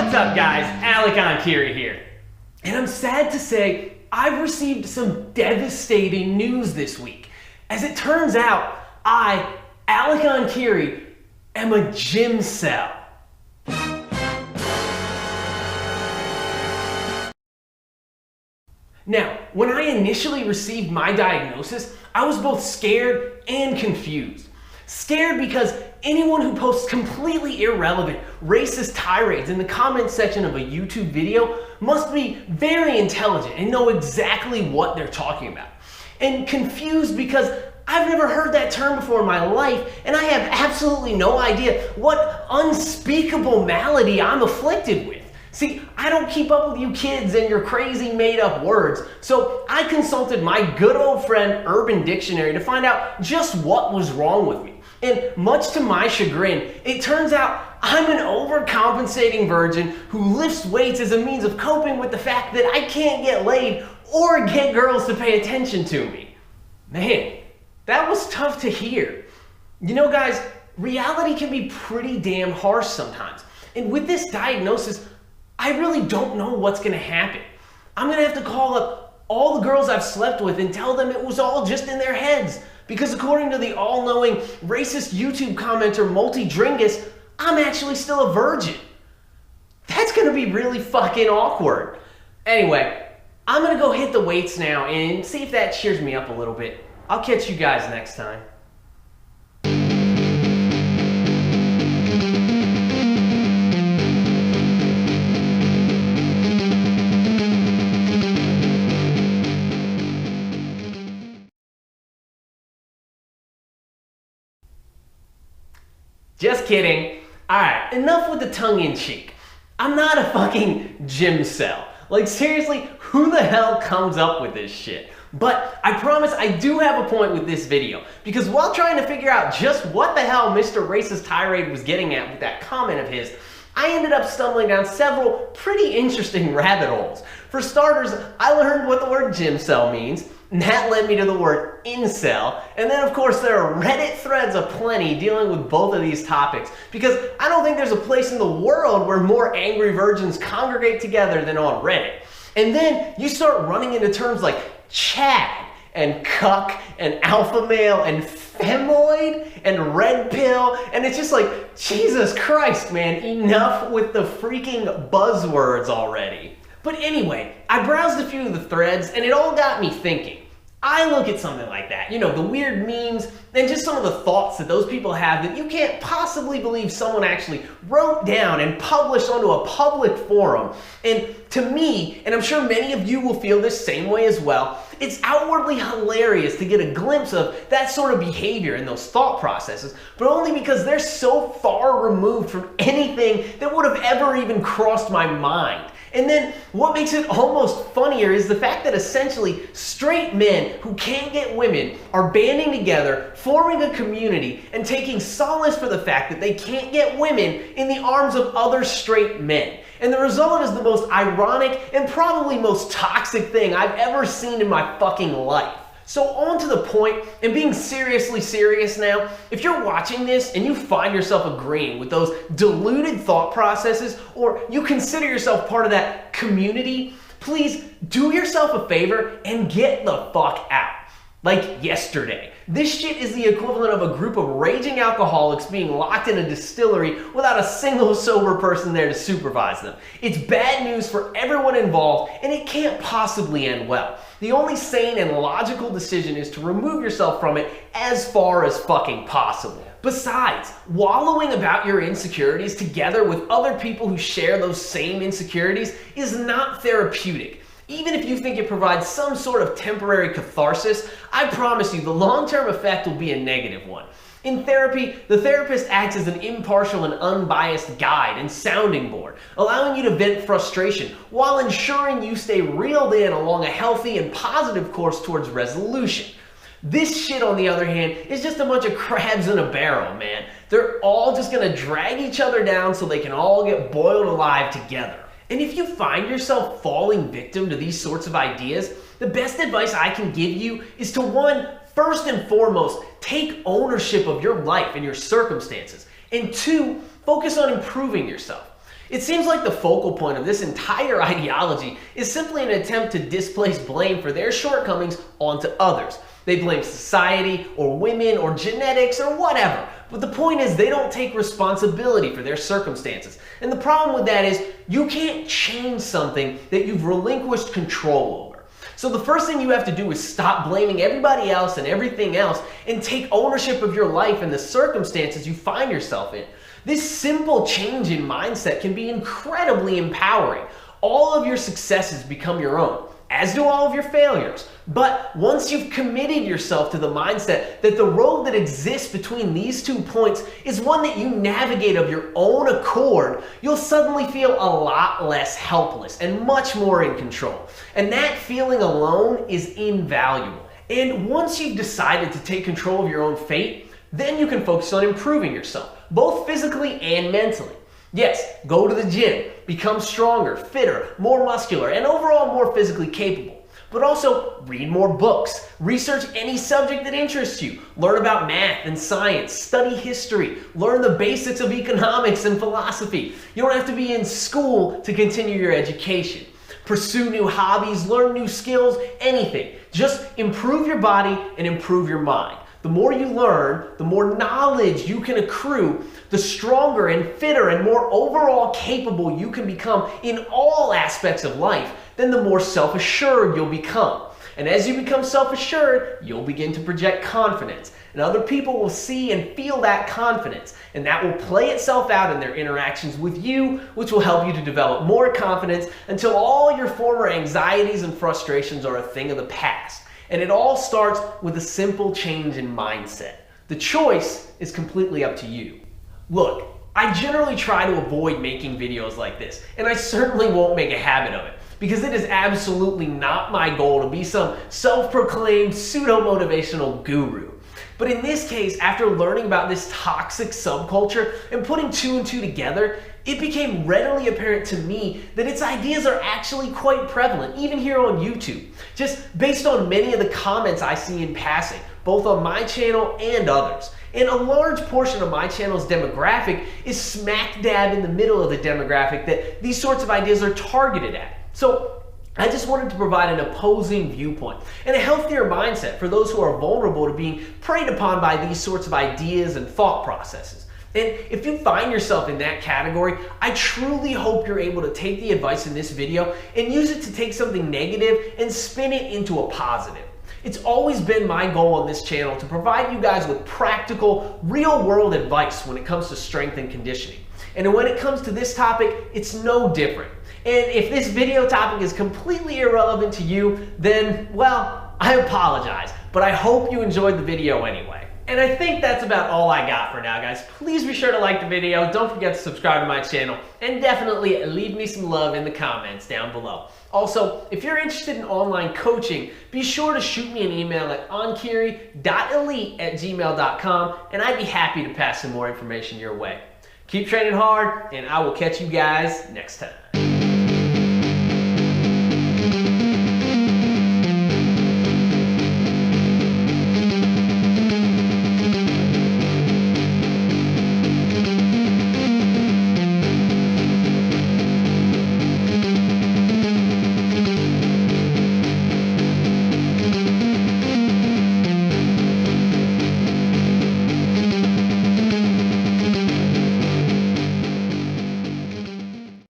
What's up, guys? Enkiri here. And I'm sad to say I've received some devastating news this week. As it turns out, I, Enkiri, am a Gymcel. Now, when I initially received my diagnosis, I was both scared and confused. Scared because anyone who posts completely irrelevant, racist tirades in the comments section of a YouTube video must be very intelligent and know exactly what they're talking about. And confused because I've never heard that term before in my life, and I have absolutely no idea what unspeakable malady I'm afflicted with. See, I don't keep up with you kids and your crazy made-up words, so I consulted my good old friend Urban Dictionary to find out just what was wrong with me. And much to my chagrin, it turns out I'm an overcompensating virgin who lifts weights as a means of coping with the fact that I can't get laid or get girls to pay attention to me. Man, that was tough to hear. You know, guys, reality can be pretty damn harsh sometimes. And with this diagnosis, I really don't know what's gonna happen. I'm gonna have to call up all the girls I've slept with and tell them it was all just in their heads. Because according to the all-knowing racist YouTube commenter Multi-Dringus, I'm actually still a virgin. That's gonna be really fucking awkward. Anyway, I'm gonna go hit the weights now and see if that cheers me up a little bit. I'll catch you guys next time. Just kidding. Alright, enough with the tongue-in-cheek. I'm not a fucking Gymcel. Like, seriously, who the hell comes up with this shit? But I promise I do have a point with this video, because while trying to figure out just what the hell Mr. Racist Tirade was getting at with that comment of his, I ended up stumbling down several pretty interesting rabbit holes. For starters, I learned what the word Gymcel means, and that led me to the word incel, and then of course there are Reddit threads aplenty dealing with both of these topics, because I don't think there's a place in the world where more angry virgins congregate together than on Reddit. And then you start running into terms like Chad, and cuck, and alpha male, and femoid, and red pill, and it's just like, Jesus Christ, man, enough with the freaking buzzwords already. But anyway, I browsed a few of the threads, and it all got me thinking. I look at something like that, you know, the weird memes, and just some of the thoughts that those people have that you can't possibly believe someone actually wrote down and published onto a public forum. And to me, and I'm sure many of you will feel this same way as well, it's outwardly hilarious to get a glimpse of that sort of behavior and those thought processes, but only because they're so far removed from anything that would have ever even crossed my mind. And then what makes it almost funnier is the fact that essentially straight men who can't get women are banding together, forming a community, and taking solace for the fact that they can't get women in the arms of other straight men. And the result is the most ironic and probably most toxic thing I've ever seen in my fucking life. So on to the point, and being seriously serious now, if you're watching this and you find yourself agreeing with those deluded thought processes, or you consider yourself part of that community, please do yourself a favor and get the fuck out. Like yesterday. This shit is the equivalent of a group of raging alcoholics being locked in a distillery without a single sober person there to supervise them. It's bad news for everyone involved, and it can't possibly end well. The only sane and logical decision is to remove yourself from it as far as fucking possible. Besides, wallowing about your insecurities together with other people who share those same insecurities is not therapeutic. Even if you think it provides some sort of temporary catharsis, I promise you the long-term effect will be a negative one. In therapy, the therapist acts as an impartial and unbiased guide and sounding board, allowing you to vent frustration while ensuring you stay reeled in along a healthy and positive course towards resolution. This shit, on the other hand, is just a bunch of crabs in a barrel, man. They're all just gonna drag each other down so they can all get boiled alive together. And if you find yourself falling victim to these sorts of ideas, the best advice I can give you is to, one, first and foremost, take ownership of your life and your circumstances, and two, focus on improving yourself. It seems like the focal point of this entire ideology is simply an attempt to displace blame for their shortcomings onto others. They blame society or women or genetics or whatever. But the point is they don't take responsibility for their circumstances. And the problem with that is you can't change something that you've relinquished control over. So the first thing you have to do is stop blaming everybody else and everything else and take ownership of your life and the circumstances you find yourself in. This simple change in mindset can be incredibly empowering. All of your successes become your own, as do all of your failures. But once you've committed yourself to the mindset that the road that exists between these 2 points is one that you navigate of your own accord, you'll suddenly feel a lot less helpless and much more in control. And that feeling alone is invaluable. And once you've decided to take control of your own fate, then you can focus on improving yourself, both physically and mentally. Yes, go to the gym, become stronger, fitter, more muscular, and overall more physically capable. But also read more books, research any subject that interests you, learn about math and science, study history, learn the basics of economics and philosophy. You don't have to be in school to continue your education. Pursue new hobbies, learn new skills, anything. Just improve your body and improve your mind. The more you learn, the more knowledge you can accrue, the stronger and fitter and more overall capable you can become in all aspects of life, then the more self-assured you'll become. And as you become self-assured, you'll begin to project confidence. And other people will see and feel that confidence. And that will play itself out in their interactions with you, which will help you to develop more confidence until all your former anxieties and frustrations are a thing of the past. And it all starts with a simple change in mindset. The choice is completely up to you. Look, I generally try to avoid making videos like this, and I certainly won't make a habit of it, because it is absolutely not my goal to be some self-proclaimed pseudo-motivational guru. But in this case, after learning about this toxic subculture and putting 2 and 2 together, it became readily apparent to me that its ideas are actually quite prevalent, even here on YouTube, just based on many of the comments I see in passing, both on my channel and others. And a large portion of my channel's demographic is smack dab in the middle of the demographic that these sorts of ideas are targeted at. So I just wanted to provide an opposing viewpoint and a healthier mindset for those who are vulnerable to being preyed upon by these sorts of ideas and thought processes. And if you find yourself in that category, I truly hope you're able to take the advice in this video and use it to take something negative and spin it into a positive. It's always been my goal on this channel to provide you guys with practical, real-world advice when it comes to strength and conditioning. And when it comes to this topic, it's no different. And if this video topic is completely irrelevant to you, then, well, I apologize, but I hope you enjoyed the video anyway. And I think that's about all I got for now, guys. Please be sure to like the video, don't forget to subscribe to my channel, and definitely leave me some love in the comments down below. Also, if you're interested in online coaching, be sure to shoot me an email at enkiri.elite@gmail.com, and I'd be happy to pass some more information your way. Keep training hard, and I will catch you guys next time.